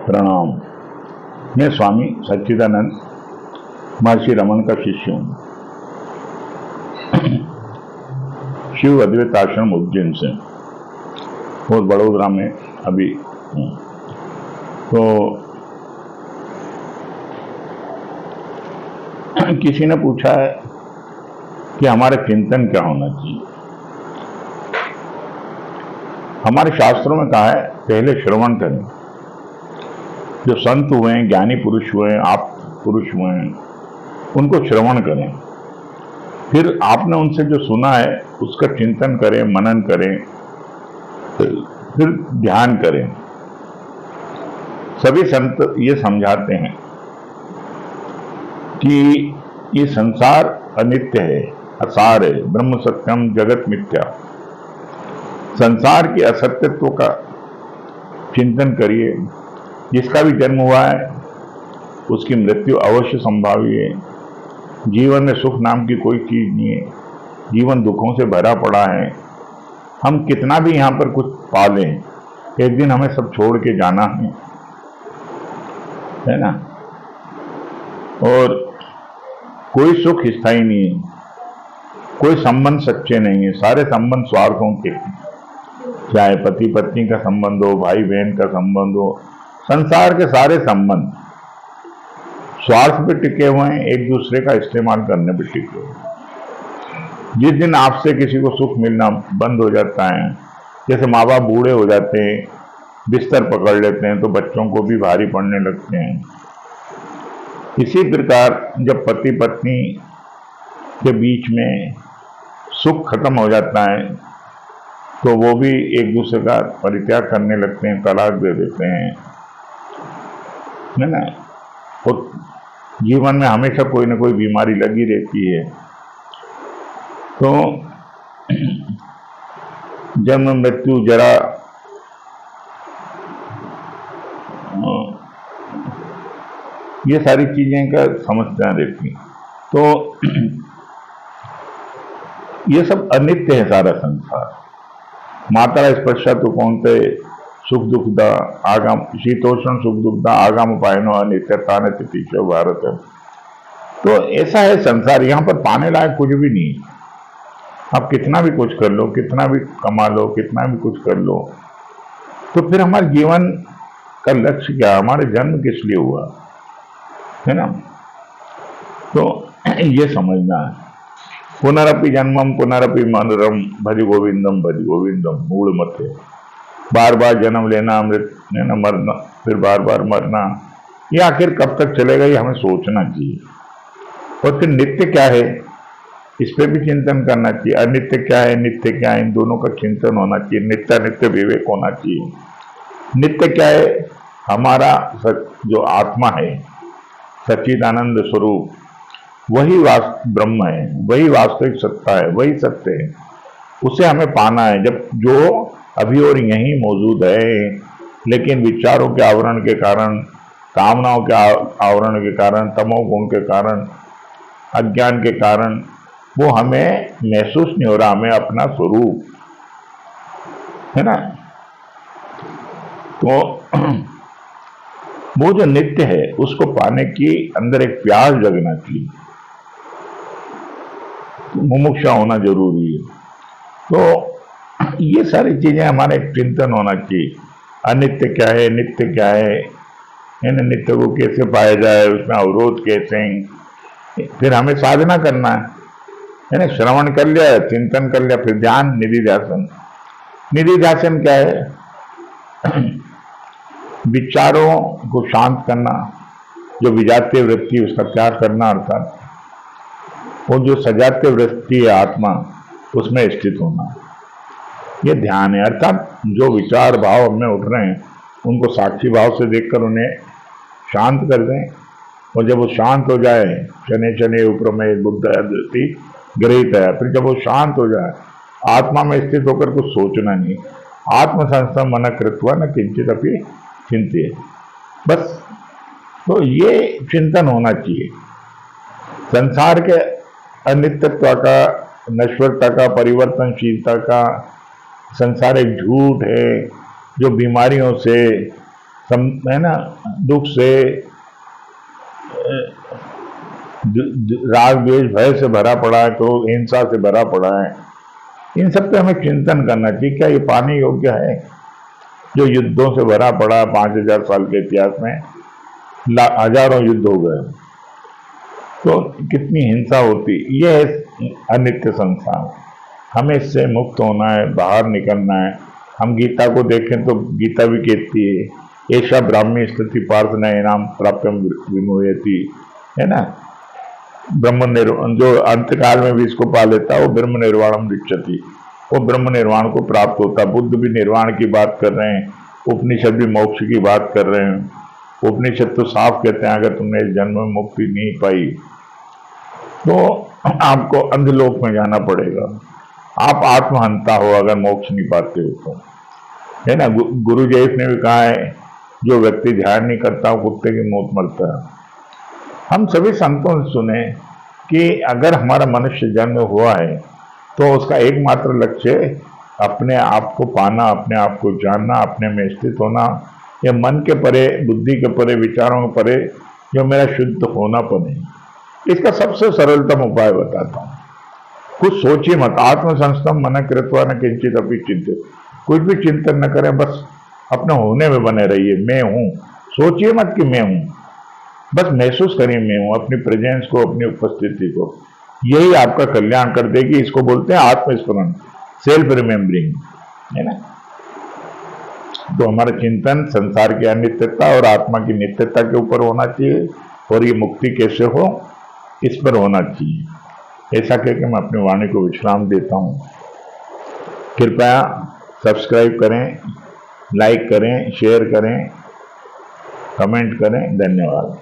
प्रणाम। मैं स्वामी सच्चिदानंद महर्षि रमन का शिष्य हूँ। शिव अद्वैत आश्रम उज्जैन से और बड़ोदरा में अभी हूँ। तो किसी ने पूछा है कि हमारा चिंतन क्या होना चाहिए। हमारे शास्त्रों में कहा है पहले श्रवण करें। जो संत हुए हैं, ज्ञानी पुरुष हुए हैं, आप पुरुष हुए हैं, उनको श्रवण करें। फिर आपने उनसे जो सुना है उसका चिंतन करें, मनन करें, फिर ध्यान करें। सभी संत ये समझाते हैं कि ये संसार अनित्य है, असार है, ब्रह्म सत्यम जगत मिथ्या। संसार के असत्यत्व का चिंतन करिए। जिसका भी जन्म हुआ है उसकी मृत्यु अवश्य संभावी है। जीवन में सुख नाम की कोई चीज नहीं है। जीवन दुखों से भरा पड़ा है। हम कितना भी यहाँ पर कुछ पा लें, एक दिन हमें सब छोड़ के जाना है ना। और कोई सुख स्थायी नहीं है, कोई संबंध सच्चे नहीं है। सारे संबंध स्वार्थों के, चाहे पति पत्नी का संबंध हो, भाई बहन का संबंध हो, संसार के सारे संबंध स्वार्थ पे टिके हुए हैं, एक दूसरे का इस्तेमाल करने पे टिके हुए। जिस दिन आपसे किसी को सुख मिलना बंद हो जाता है, जैसे माँ बाप बूढ़े हो जाते हैं, बिस्तर पकड़ लेते हैं, तो बच्चों को भी भारी पड़ने लगते हैं। इसी प्रकार जब पति पत्नी के बीच में सुख खत्म हो जाता है तो वो भी एक दूसरे का परित्याग करने लगते हैं, तलाक दे देते हैं, है ना। और जीवन में हमेशा कोई ना कोई बीमारी लगी रहती है। तो जन्म मृत्यु जरा ये सारी चीजें का समस्या रहती हैं। तो ये सब अनित्य है सारा संसार। मातरा स्पर्शा तो कौनते सुख दुखदा आगाम शीतोष्ण सुख दुखदा आगाम पायनो अनित्यता न तितिशो भारत है। तो ऐसा है संसार, यहाँ पर पाने लायक कुछ भी नहीं। आप कितना भी कुछ कर लो, कितना भी कमा लो, कितना भी कुछ कर लो, तो फिर हमारे जीवन का लक्ष्य क्या, हमारे जन्म किस लिए हुआ, है ना। तो ये समझना है। पुनरपि जन्मम पुनरपि मनरम भज गोविंदम मूल मत। बार बार जन्म लेना, अमृत लेना, मरना, फिर बार बार मरना, ये आखिर कब तक चलेगा, ये हमें सोचना चाहिए। और फिर नित्य क्या है, इस पे भी चिंतन करना चाहिए। अनित्य क्या है, नित्य क्या है, इन दोनों का चिंतन होना चाहिए। नित्य नित्य विवेक होना चाहिए। नित्य क्या है, हमारा जो आत्मा है, सच्चिदानंद स्वरूप, वही ब्रह्म है, वही वास्तविक सत्ता है, वही सत्य है। उसे हमें पाना है। जब जो अभी और यहीं मौजूद है, लेकिन विचारों के आवरण के कारण, कामनाओं के आवरण के कारण, तमोगुण के कारण, अज्ञान के कारण वो हमें महसूस नहीं हो रहा, हमें अपना स्वरूप, है ना। तो वो जो नित्य है उसको पाने की अंदर एक प्यास जगना चाहिए, मुमुक्षा होना जरूरी है। तो ये सारी चीजें हमारे चिंतन होना चाहिए। अनित्य क्या है, नित्य क्या है ना। नित्य को कैसे पाया जाए, उसमें अवरोध कैसे हैं, फिर हमें साधना करना है ना। श्रवण कर लिया, चिंतन कर लिया, फिर ध्यान, निधिध्यासन। निधिध्यासन क्या है, विचारों को शांत करना, जो विजातीय वृत्ति उसका त्याग करना, अर्थात वो जो सजातीय वृत्ति है आत्मा, उसमें स्थित होना, ये ध्यान है। अर्थात जो विचार भाव हमें उठ रहे हैं उनको साक्षी भाव से देखकर उन्हें शांत कर दें। और जब वो शांत हो जाए, शनि शनि उपरमेय बुद्ध अद्वैती गृहीत है, फिर जब वो शांत हो जाए, आत्मा में स्थित होकर कुछ सोचना नहीं। आत्म संस्थम मन कृत्वा न किंचित अपि चिंतिये, बस। तो ये चिंतन होना चाहिए। संसार के अनित्यत्व का, नश्वरता का, परिवर्तनशीलता का, संसार एक झूठ है जो बीमारियों से, है ना, दुख से, राग द्वेष भय से भरा पड़ा है, तो हिंसा से भरा पड़ा है। इन सब पे हमें चिंतन करना चाहिए, क्या ये पाने योग्य है? जो युद्धों से भरा पड़ा 5000 साल के इतिहास में हजारों युद्ध हो गए, तो कितनी हिंसा होती। ये है अनित्य संसार, हमें इससे मुक्त होना है, बाहर निकलना है। हम गीता को देखें तो गीता भी कहती है, ऐसा ब्राह्मी स्थिति पार्थ न इनाम प्राप्त विमोहति, है ना। ब्रह्म निर्वाण, जो अंतकाल में भी इसको पा लेता है वो ब्रह्म निर्वाणम रिच्यति, वो ब्रह्म निर्वाण को प्राप्त होता। बुद्ध भी निर्वाण की बात कर रहे हैं, उपनिषद भी मोक्ष की बात कर रहे हैं। उपनिषद तो साफ कहते हैं अगर तुमने इस जन्म में मुक्ति नहीं पाई तो आपको अंधलोक में जाना पड़ेगा, आप आत्महंता हो अगर मोक्ष नहीं पाते हो तो, है ना। गुरु जैस ने भी कहा है, जो व्यक्ति ध्यान नहीं करता वो कुत्ते की मौत मरता है। हम सभी संतों से सुने कि अगर हमारा मनुष्य जन्म हुआ है तो उसका एकमात्र लक्ष्य अपने आप को पाना, अपने आप को जानना, अपने में स्थित होना, या मन के परे, बुद्धि के परे, विचारों के परे जो मेरा शुद्ध होना पड़े। इसका सबसे सरलतम उपाय बताता हूँ, कुछ सोचिए मत। आत्मसंस्तम मन कृत्वा न किंचित अपि चिंतित, कुछ भी चिंतन न करें, बस अपने होने में बने रहिए। मैं हूँ, सोचिए मत कि मैं हूँ, बस महसूस करिए मैं हूँ, अपनी प्रेजेंस को, अपनी उपस्थिति को। यही आपका कल्याण कर देगी। इसको बोलते हैं आत्मस्मरण, सेल्फ रिमेम्बरिंग, है ना। तो हमारा चिंतन संसार की अनित्यता और आत्मा की नित्यता के ऊपर होना चाहिए, और ये मुक्ति कैसे हो इस पर होना चाहिए। ऐसा कहकर मैं अपनी वाणी को विश्राम देता हूँ। कृपया सब्सक्राइब करें, लाइक करें, शेयर करें, कमेंट करें। धन्यवाद।